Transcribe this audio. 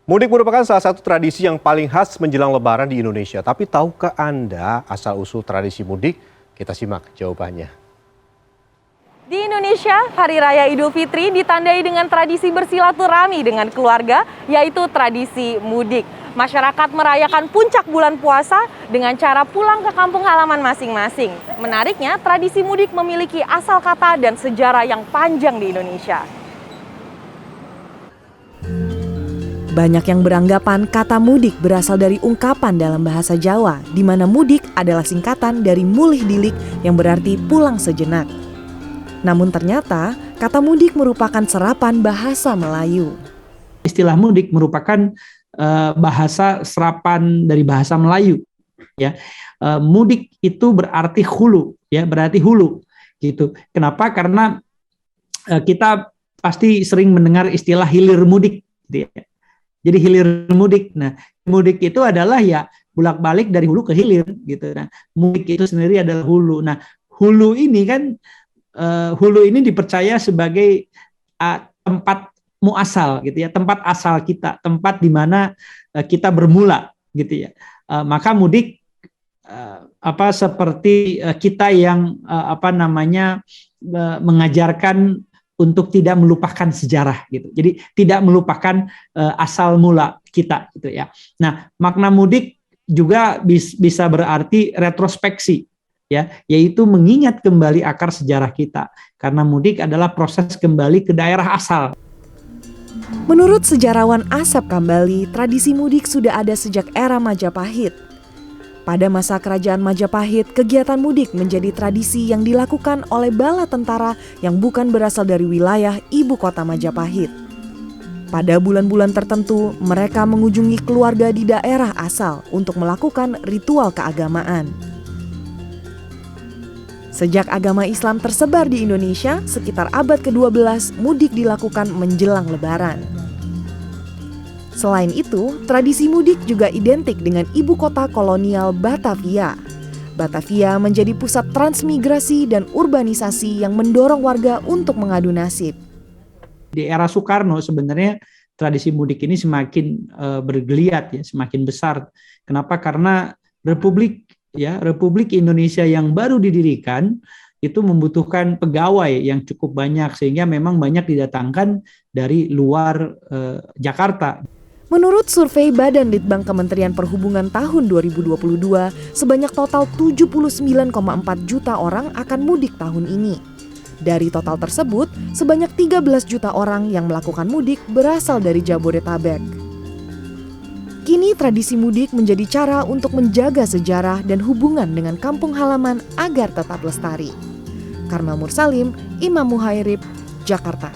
Mudik merupakan salah satu tradisi yang paling khas menjelang Lebaran di Indonesia. Tapi tahukah Anda asal-usul tradisi mudik? Kita simak jawabannya. Di Indonesia, Hari Raya Idul Fitri ditandai dengan tradisi bersilaturahmi dengan keluarga, yaitu tradisi mudik. Masyarakat merayakan puncak bulan puasa dengan cara pulang ke kampung halaman masing-masing. Menariknya, tradisi mudik memiliki asal kata dan sejarah yang panjang di Indonesia. Banyak yang beranggapan kata mudik berasal dari ungkapan dalam bahasa Jawa, di mana mudik adalah singkatan dari mulih dilik yang berarti pulang sejenak. Namun ternyata kata mudik merupakan serapan bahasa Melayu. Istilah mudik merupakan bahasa serapan dari bahasa Melayu. Ya, mudik itu berarti hulu, ya berarti hulu, gitu. Kenapa? Karena kita pasti sering mendengar istilah hilir mudik, gitu ya. Jadi hilir mudik. Nah, mudik itu adalah ya bolak-balik dari hulu ke hilir gitu. Nah, mudik itu sendiri adalah hulu. Nah, hulu ini kan hulu ini dipercaya sebagai tempat muasal gitu ya, tempat asal kita, tempat di mana kita bermula gitu ya. Maka mudik seperti kita yang mengajarkan untuk tidak melupakan sejarah gitu. Jadi tidak melupakan asal mula kita gitu ya. Nah, makna mudik juga bisa berarti retrospeksi ya, yaitu mengingat kembali akar sejarah kita. Karena mudik adalah proses kembali ke daerah asal. Menurut sejarawan Asep Kambali, tradisi mudik sudah ada sejak era Majapahit. Pada masa kerajaan Majapahit, kegiatan mudik menjadi tradisi yang dilakukan oleh bala tentara yang bukan berasal dari wilayah ibu kota Majapahit. Pada bulan-bulan tertentu, mereka mengunjungi keluarga di daerah asal untuk melakukan ritual keagamaan. Sejak agama Islam tersebar di Indonesia, sekitar abad ke-12, mudik dilakukan menjelang Lebaran. Selain itu, tradisi mudik juga identik dengan ibu kota kolonial Batavia. Batavia menjadi pusat transmigrasi dan urbanisasi yang mendorong warga untuk mengadu nasib. Di era Soekarno sebenarnya tradisi mudik ini semakin bergeliat ya, semakin besar. Kenapa? Karena Republik Indonesia yang baru didirikan itu membutuhkan pegawai yang cukup banyak sehingga memang banyak didatangkan dari luar Jakarta. Menurut survei Badan Litbang Kementerian Perhubungan tahun 2022, sebanyak total 79,4 juta orang akan mudik tahun ini. Dari total tersebut, sebanyak 13 juta orang yang melakukan mudik berasal dari Jabodetabek. Kini tradisi mudik menjadi cara untuk menjaga sejarah dan hubungan dengan kampung halaman agar tetap lestari. Karmel Mursalim, Imam Muhairib, Jakarta.